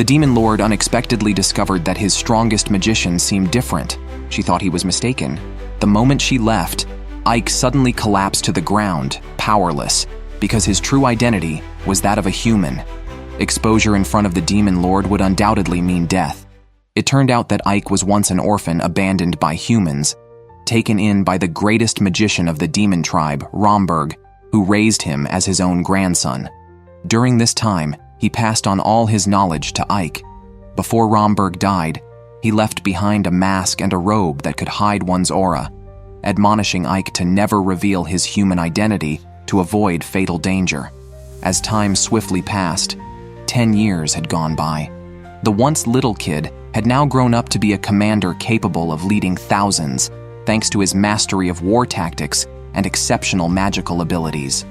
The Demon Lord unexpectedly discovered that his strongest magician seemed different. She thought he was mistaken. The moment she left, Ike suddenly collapsed to the ground, powerless, because his true identity was that of a human. Exposure in front of the Demon Lord would undoubtedly mean death. It turned out that Ike was once an orphan abandoned by humans, taken in by the greatest magician of the demon tribe, Romberg, who raised him as his own grandson. During this time, he passed on all his knowledge to Ike. Before Romberg died, he left behind a mask and a robe that could hide one's aura, admonishing Ike to never reveal his human identity to avoid fatal danger. As time swiftly passed, 10 years had gone by. The once little kid had now grown up to be a commander capable of leading thousands, thanks to his mastery of war tactics and exceptional magical abilities.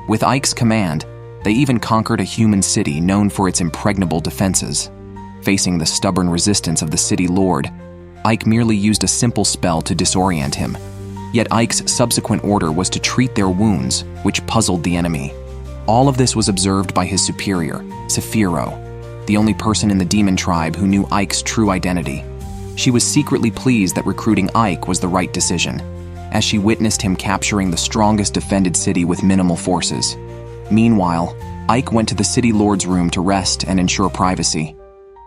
With Ike's command, they even conquered a human city known for its impregnable defenses. Facing the stubborn resistance of the city lord, Ike merely used a simple spell to disorient him. Yet Ike's subsequent order was to treat their wounds, which puzzled the enemy. All of this was observed by his superior, Sephiro, the only person in the demon tribe who knew Ike's true identity. She was secretly pleased that recruiting Ike was the right decision, as she witnessed him capturing the strongest defended city with minimal forces. Meanwhile, Ike went to the city lord's room to rest and ensure privacy.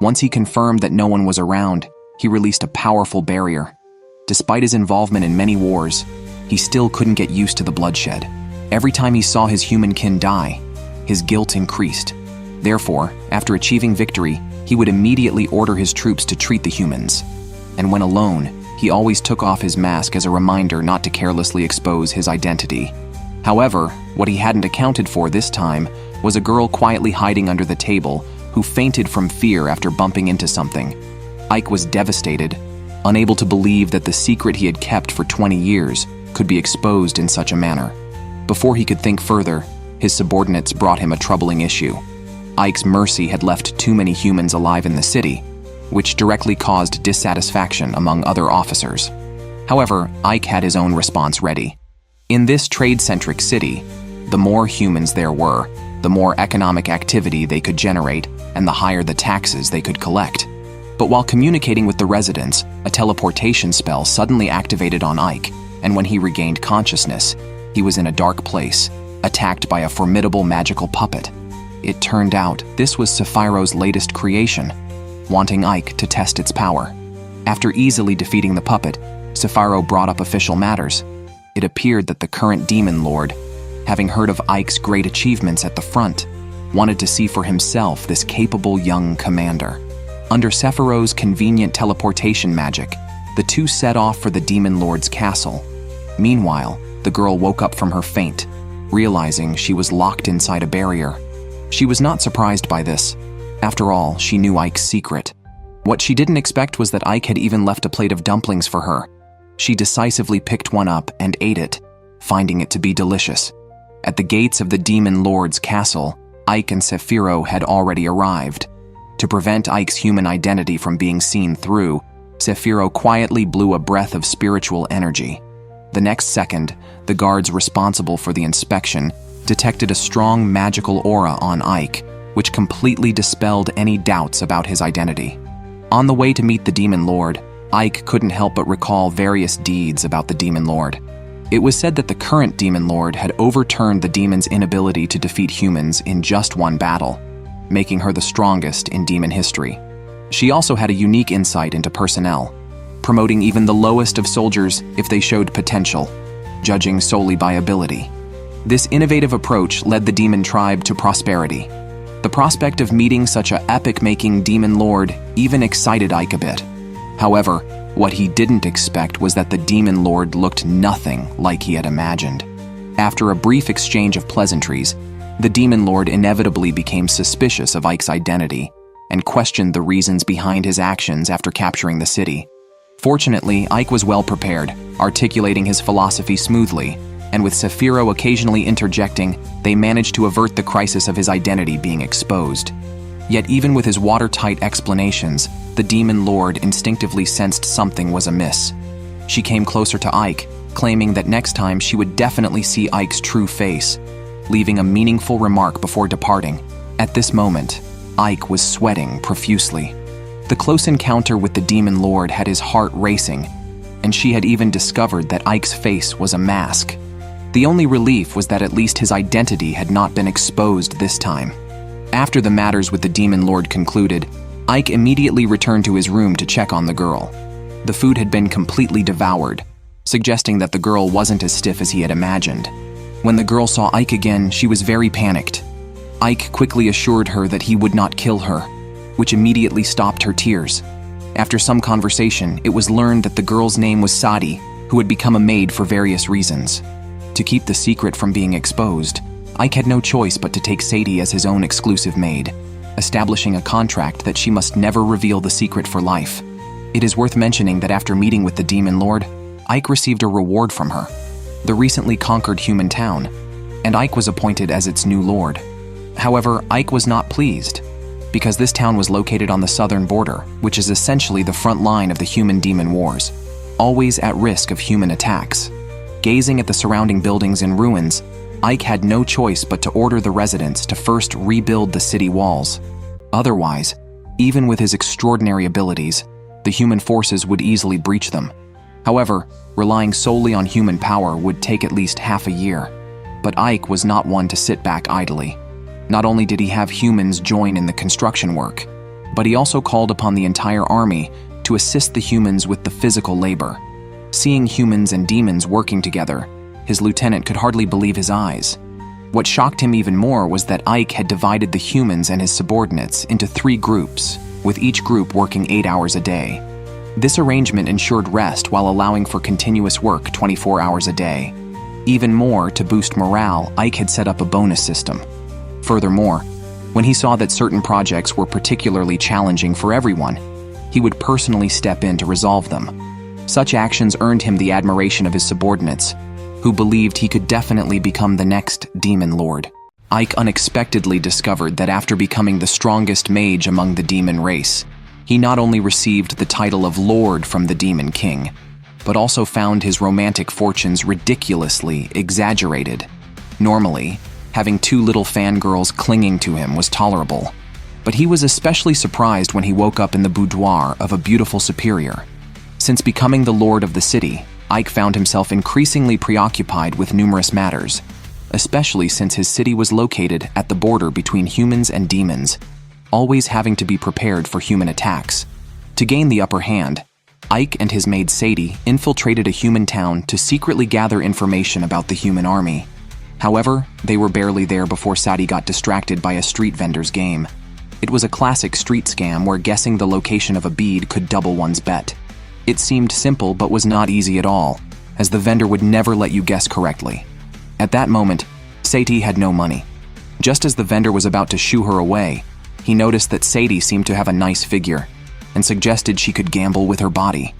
Once he confirmed that no one was around, he released a powerful barrier. Despite his involvement in many wars, he still couldn't get used to the bloodshed. Every time he saw his human kin die, his guilt increased. Therefore, after achieving victory, he would immediately order his troops to treat the humans. And when alone, he always took off his mask as a reminder not to carelessly expose his identity. However, what he hadn't accounted for this time was a girl quietly hiding under the table who fainted from fear after bumping into something. Ike was devastated, unable to believe that the secret he had kept for 20 years could be exposed in such a manner. Before he could think further, his subordinates brought him a troubling issue. Ike's mercy had left too many humans alive in the city, which directly caused dissatisfaction among other officers. However, Ike had his own response ready. In this trade-centric city, the more humans there were, the more economic activity they could generate, and the higher the taxes they could collect. But while communicating with the residents, a teleportation spell suddenly activated on Ike, and when he regained consciousness, he was in a dark place, attacked by a formidable magical puppet. It turned out this was Sephiro's latest creation, wanting Ike to test its power. After easily defeating the puppet, Sephiro brought up official matters. It appeared that the current Demon Lord, having heard of Ike's great achievements at the front, wanted to see for himself this capable young commander. Under Sephiro's convenient teleportation magic, the two set off for the Demon Lord's castle. Meanwhile, the girl woke up from her faint, realizing she was locked inside a barrier. She was not surprised by this. After all, she knew Ike's secret. What she didn't expect was that Ike had even left a plate of dumplings for her. She decisively picked one up and ate it, finding it to be delicious. At the gates of the Demon Lord's castle, Ike and Sephiro had already arrived. To prevent Ike's human identity from being seen through, Sephiro quietly blew a breath of spiritual energy. The next second, the guards responsible for the inspection detected a strong magical aura on Ike, which completely dispelled any doubts about his identity. On the way to meet the Demon Lord, Ike couldn't help but recall various deeds about the Demon Lord. It was said that the current Demon Lord had overturned the demon's inability to defeat humans in just one battle, making her the strongest in demon history. She also had a unique insight into personnel, promoting even the lowest of soldiers if they showed potential, judging solely by ability. This innovative approach led the demon tribe to prosperity. The prospect of meeting such an epic-making demon lord even excited Ike a bit. However, what he didn't expect was that the demon lord looked nothing like he had imagined. After a brief exchange of pleasantries, the demon lord inevitably became suspicious of Ike's identity and questioned the reasons behind his actions after capturing the city. Fortunately, Ike was well prepared, articulating his philosophy smoothly, and with Sephiro occasionally interjecting, they managed to avert the crisis of his identity being exposed. Yet even with his watertight explanations, the Demon Lord instinctively sensed something was amiss. She came closer to Ike, claiming that next time she would definitely see Ike's true face, leaving a meaningful remark before departing. At this moment, Ike was sweating profusely. The close encounter with the demon lord had his heart racing, and she had even discovered that Ike's face was a mask. The only relief was that at least his identity had not been exposed this time. After the matters with the demon lord concluded, Ike immediately returned to his room to check on the girl. The food had been completely devoured, suggesting that the girl wasn't as stiff as he had imagined. When the girl saw Ike again, she was very panicked. Ike quickly assured her that he would not kill her, which immediately stopped her tears. After some conversation, it was learned that the girl's name was Sadie, who had become a maid for various reasons. To keep the secret from being exposed, Ike had no choice but to take Sadie as his own exclusive maid, establishing a contract that she must never reveal the secret for life. It is worth mentioning that after meeting with the demon lord, Ike received a reward from her, the recently conquered human town, and Ike was appointed as its new lord. However, Ike was not pleased, because this town was located on the southern border, which is essentially the front line of the human-demon wars, always at risk of human attacks. Gazing at the surrounding buildings in ruins, Ike had no choice but to order the residents to first rebuild the city walls. Otherwise, even with his extraordinary abilities, the human forces would easily breach them. However, relying solely on human power would take at least half a year. But Ike was not one to sit back idly. Not only did he have humans join in the construction work, but he also called upon the entire army to assist the humans with the physical labor. Seeing humans and demons working together, his lieutenant could hardly believe his eyes. What shocked him even more was that Ike had divided the humans and his subordinates into 3 groups, with each group working 8 hours a day. This arrangement ensured rest while allowing for continuous work 24 hours a day. Even more, to boost morale, Ike had set up a bonus system. Furthermore, when he saw that certain projects were particularly challenging for everyone, he would personally step in to resolve them. Such actions earned him the admiration of his subordinates, who believed he could definitely become the next demon lord. Ike unexpectedly discovered that after becoming the strongest mage among the demon race, he not only received the title of Lord from the Demon King, but also found his romantic fortunes ridiculously exaggerated. Normally, having 2 little fangirls clinging to him was tolerable, but he was especially surprised when he woke up in the boudoir of a beautiful superior. Since becoming the lord of the city, Ike found himself increasingly preoccupied with numerous matters, especially since his city was located at the border between humans and demons, always having to be prepared for human attacks. To gain the upper hand, Ike and his maid Sadie infiltrated a human town to secretly gather information about the human army. However, they were barely there before Sadie got distracted by a street vendor's game. It was a classic street scam where guessing the location of a bead could double one's bet. It seemed simple but was not easy at all, as the vendor would never let you guess correctly. At that moment, Sadie had no money. Just as the vendor was about to shoo her away, he noticed that Sadie seemed to have a nice figure, and suggested she could gamble with her body.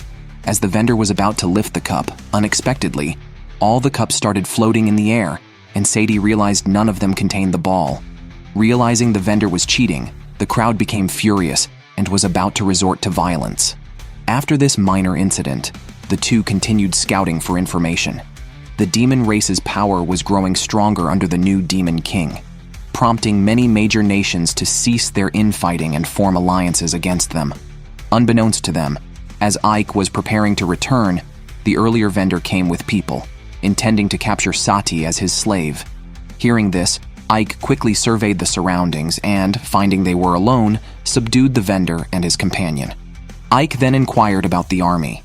As the vendor was about to lift the cup, unexpectedly, all the cups started floating in the air, and Sadie realized none of them contained the ball. Realizing the vendor was cheating, the crowd became furious and was about to resort to violence. After this minor incident, the two continued scouting for information. The demon race's power was growing stronger under the new Demon King, prompting many major nations to cease their infighting and form alliances against them. Unbeknownst to them, as Ike was preparing to return, the earlier vendor came with people, intending to capture Sati as his slave. Hearing this, Ike quickly surveyed the surroundings and, finding they were alone, subdued the vendor and his companion. Ike then inquired about the army.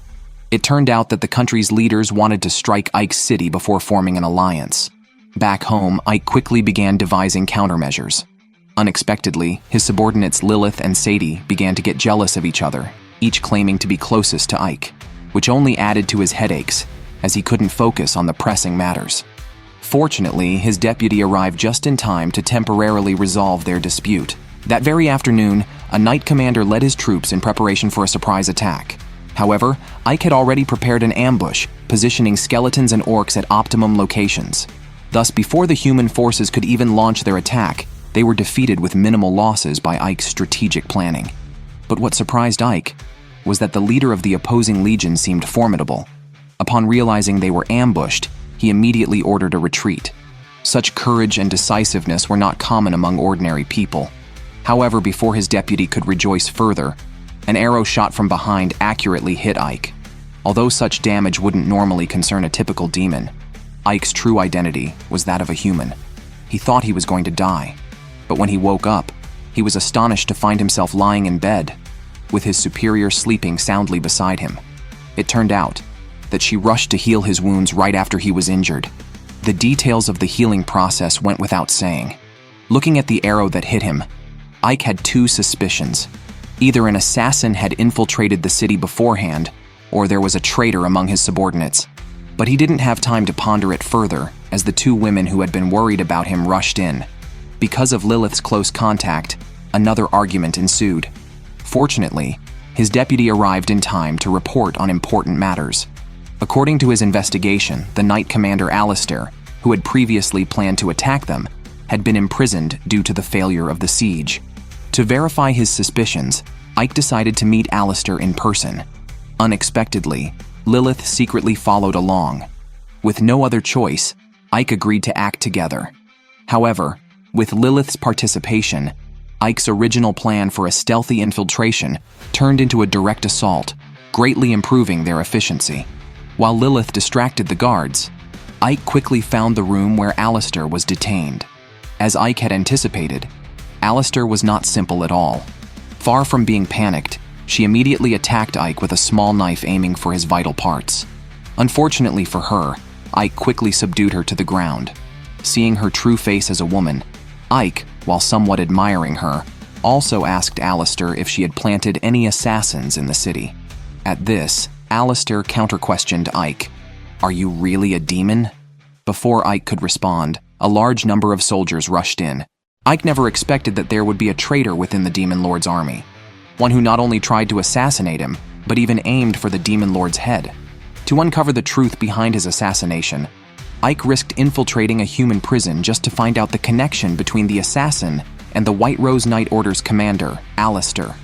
It turned out that the country's leaders wanted to strike Ike's city before forming an alliance. Back home, Ike quickly began devising countermeasures. Unexpectedly, his subordinates Lilith and Sadie began to get jealous of each other, each claiming to be closest to Ike, which only added to his headaches, as he couldn't focus on the pressing matters. Fortunately, his deputy arrived just in time to temporarily resolve their dispute. That very afternoon, a knight commander led his troops in preparation for a surprise attack. However, Ike had already prepared an ambush, positioning skeletons and orcs at optimum locations. Thus, before the human forces could even launch their attack, they were defeated with minimal losses by Ike's strategic planning. But what surprised Ike was that the leader of the opposing legion seemed formidable. Upon realizing they were ambushed, he immediately ordered a retreat. Such courage and decisiveness were not common among ordinary people. However, before his deputy could rejoice further, an arrow shot from behind accurately hit Ike. Although such damage wouldn't normally concern a typical demon, Ike's true identity was that of a human. He thought he was going to die, but when he woke up, he was astonished to find himself lying in bed, with his superior sleeping soundly beside him. It turned out that she rushed to heal his wounds right after he was injured. The details of the healing process went without saying. Looking at the arrow that hit him, Ike had two suspicions. Either an assassin had infiltrated the city beforehand, or there was a traitor among his subordinates. But he didn't have time to ponder it further, as the two women who had been worried about him rushed in. Because of Lilith's close contact, another argument ensued. Fortunately, his deputy arrived in time to report on important matters. According to his investigation, the Knight Commander Alistair, who had previously planned to attack them, had been imprisoned due to the failure of the siege. To verify his suspicions, Ike decided to meet Alistair in person. Unexpectedly, Lilith secretly followed along. With no other choice, Ike agreed to act together. However, with Lilith's participation, Ike's original plan for a stealthy infiltration turned into a direct assault, greatly improving their efficiency. While Lilith distracted the guards, Ike quickly found the room where Alistair was detained. As Ike had anticipated, Alistair was not simple at all. Far from being panicked, she immediately attacked Ike with a small knife aiming for his vital parts. Unfortunately for her, Ike quickly subdued her to the ground. Seeing her true face as a woman, Ike, while somewhat admiring her, also asked Alistair if she had planted any assassins in the city. At this, Alistair counter-questioned Ike. "Are you really a demon?" Before Ike could respond, a large number of soldiers rushed in. Ike never expected that there would be a traitor within the Demon Lord's army. One who not only tried to assassinate him, but even aimed for the Demon Lord's head. To uncover the truth behind his assassination, Ike risked infiltrating a human prison just to find out the connection between the assassin and the White Rose Knight Order's commander, Alistair.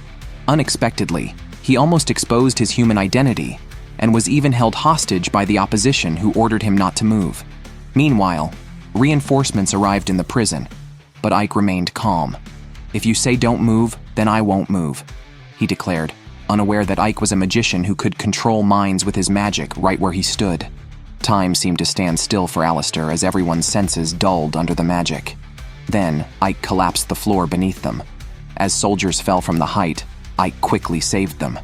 Unexpectedly, he almost exposed his human identity, and was even held hostage by the opposition who ordered him not to move. Meanwhile, reinforcements arrived in the prison, but Ike remained calm. "If you say don't move, then I won't move," he declared, unaware that Ike was a magician who could control minds with his magic right where he stood. Time seemed to stand still for Alistair as everyone's senses dulled under the magic. Then, Ike collapsed the floor beneath them. As soldiers fell from the height, Ike quickly saved them.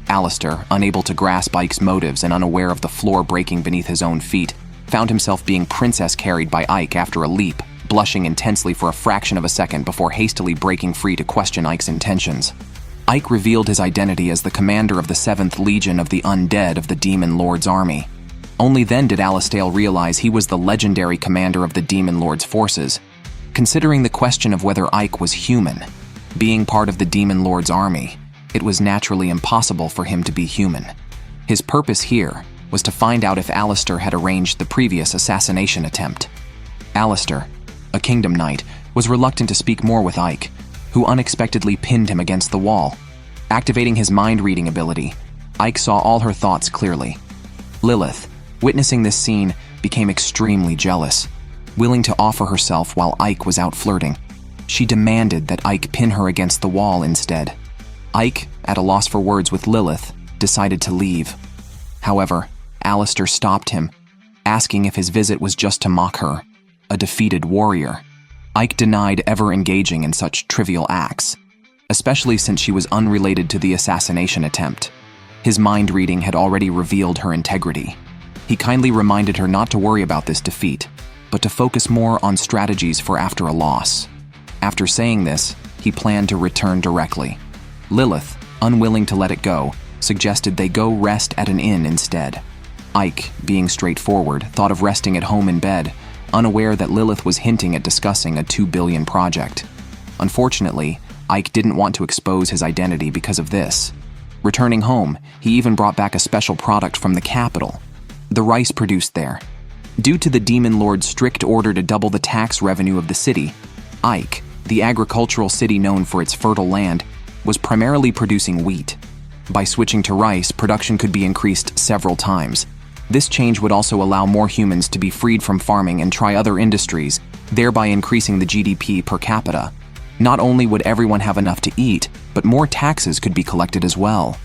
Alistair, unable to grasp Ike's motives and unaware of the floor breaking beneath his own feet, found himself being princess carried by Ike after a leap, blushing intensely for a fraction of a second before hastily breaking free to question Ike's intentions. Ike revealed his identity as the commander of the 7th Legion of the Undead of the Demon Lord's army. Only then did Alistair realize he was the legendary commander of the Demon Lord's forces. Considering the question of whether Ike was human, being part of the Demon Lord's army, it was naturally impossible for him to be human. His purpose here was to find out if Alistair had arranged the previous assassination attempt. Alistair, a Kingdom Knight, was reluctant to speak more with Ike, who unexpectedly pinned him against the wall. Activating his mind-reading ability, Ike saw all her thoughts clearly. Lilith, witnessing this scene, became extremely jealous, willing to offer herself while Ike was out flirting. She demanded that Ike pin her against the wall instead. Ike, at a loss for words with Lilith, decided to leave. However, Alistair stopped him, asking if his visit was just to mock her, a defeated warrior. Ike denied ever engaging in such trivial acts, especially since she was unrelated to the assassination attempt. His mind reading had already revealed her integrity. He kindly reminded her not to worry about this defeat, but to focus more on strategies for after a loss. After saying this, he planned to return directly. Lilith, unwilling to let it go, suggested they go rest at an inn instead. Ike, being straightforward, thought of resting at home in bed, unaware that Lilith was hinting at discussing a 2 billion project. Unfortunately, Ike didn't want to expose his identity because of this. Returning home, he even brought back a special product from the capital, the rice produced there. Due to the Demon Lord's strict order to double the tax revenue of the city, Ike, the agricultural city known for its fertile land, was primarily producing wheat. By switching to rice, production could be increased several times. This change would also allow more humans to be freed from farming and try other industries, thereby increasing the GDP per capita. Not only would everyone have enough to eat, but more taxes could be collected as well.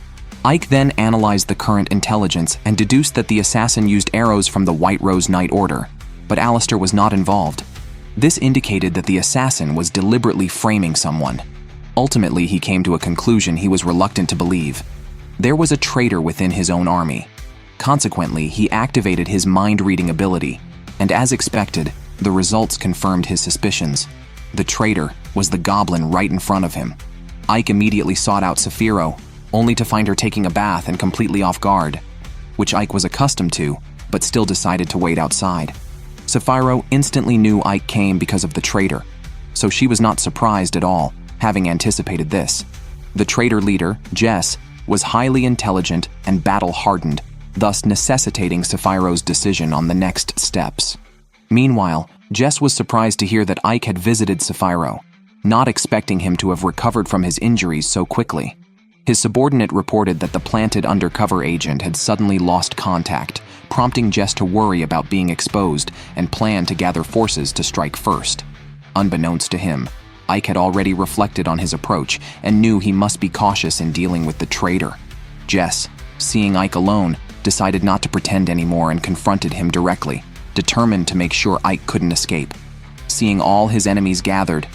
Ike then analyzed the current intelligence and deduced that the assassin used arrows from the White Rose Knight Order, but Alistair was not involved. This indicated that the assassin was deliberately framing someone. Ultimately, he came to a conclusion he was reluctant to believe. There was a traitor within his own army. Consequently, he activated his mind-reading ability, and as expected, the results confirmed his suspicions. The traitor was the goblin right in front of him. Ike immediately sought out Saphiro, only to find her taking a bath and completely off guard, which Ike was accustomed to, but still decided to wait outside. Saphiro instantly knew Ike came because of the traitor, so she was not surprised at all, having anticipated this. The traitor leader, Jess, was highly intelligent and battle-hardened, thus necessitating Saphiro's decision on the next steps. Meanwhile, Jess was surprised to hear that Ike had visited Saphiro, not expecting him to have recovered from his injuries so quickly. His subordinate reported that the planted undercover agent had suddenly lost contact, prompting Jess to worry about being exposed and plan to gather forces to strike first. Unbeknownst to him, Ike had already reflected on his approach and knew he must be cautious in dealing with the traitor. Jess, seeing Ike alone, decided not to pretend anymore and confronted him directly, determined to make sure Ike couldn't escape. Seeing all his enemies gathered,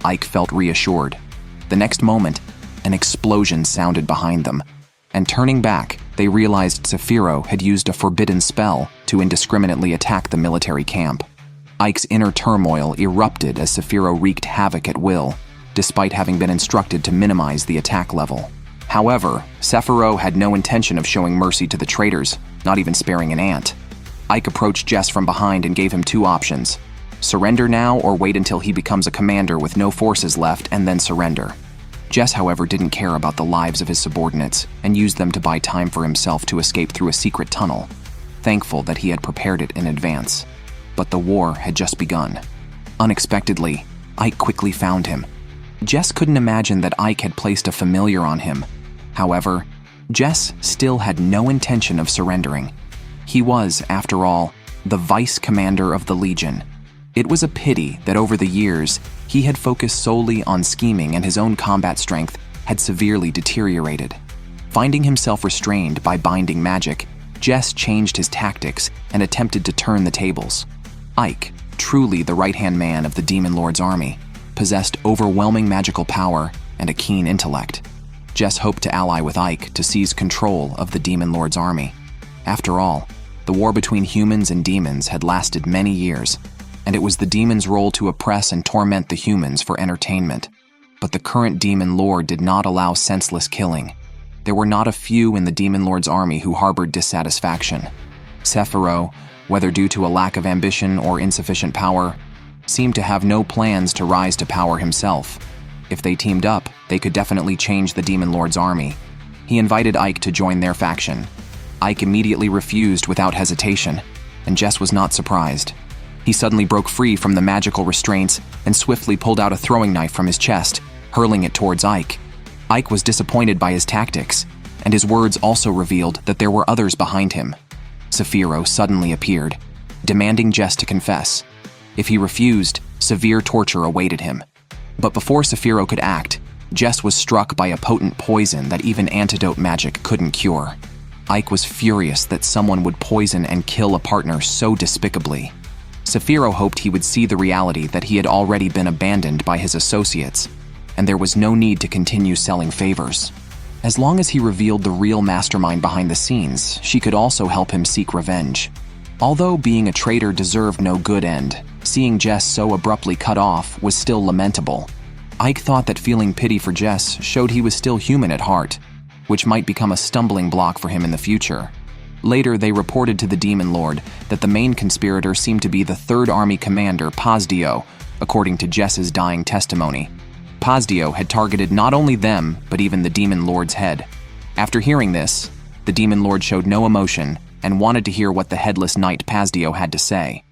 Ike felt reassured. The next moment, an explosion sounded behind them, and turning back, they realized Saphiro had used a forbidden spell to indiscriminately attack the military camp. Ike's inner turmoil erupted as Saphiro wreaked havoc at will, despite having been instructed to minimize the attack level. However, Saphiro had no intention of showing mercy to the traitors, not even sparing an ant. Ike approached Jess from behind and gave him two options: surrender now or wait until he becomes a commander with no forces left and then surrender. Jess, however, didn't care about the lives of his subordinates and used them to buy time for himself to escape through a secret tunnel, thankful that he had prepared it in advance. But the war had just begun. Unexpectedly, Ike quickly found him. Jess couldn't imagine that Ike had placed a familiar on him. However, Jess still had no intention of surrendering. He was, after all, the vice commander of the Legion. It was a pity that over the years, he had focused solely on scheming and his own combat strength had severely deteriorated. Finding himself restrained by binding magic, Jess changed his tactics and attempted to turn the tables. Ike, truly the right-hand man of the Demon Lord's army, possessed overwhelming magical power and a keen intellect. Jess hoped to ally with Ike to seize control of the Demon Lord's army. After all, the war between humans and demons had lasted many years, and it was the demons' role to oppress and torment the humans for entertainment. But the current Demon Lord did not allow senseless killing. There were not a few in the Demon Lord's army who harbored dissatisfaction. Saphiro, whether due to a lack of ambition or insufficient power, seemed to have no plans to rise to power himself. If they teamed up, they could definitely change the Demon Lord's army. He invited Ike to join their faction. Ike immediately refused without hesitation, and Jess was not surprised. He suddenly broke free from the magical restraints and swiftly pulled out a throwing knife from his chest, hurling it towards Ike. Ike was disappointed by his tactics, and his words also revealed that there were others behind him. Saphiro suddenly appeared, demanding Jess to confess. If he refused, severe torture awaited him. But before Saphiro could act, Jess was struck by a potent poison that even antidote magic couldn't cure. Ike was furious that someone would poison and kill a partner so despicably. Saphiro hoped he would see the reality that he had already been abandoned by his associates, and there was no need to continue selling favors. As long as he revealed the real mastermind behind the scenes, she could also help him seek revenge. Although being a traitor deserved no good end, seeing Jess so abruptly cut off was still lamentable. Ike thought that feeling pity for Jess showed he was still human at heart, which might become a stumbling block for him in the future. Later, they reported to the Demon Lord that the main conspirator seemed to be the Third Army commander, Pazdio, according to Jess's dying testimony. Pazdio had targeted not only them, but even the Demon Lord's head. After hearing this, the Demon Lord showed no emotion and wanted to hear what the headless knight Pazdio had to say.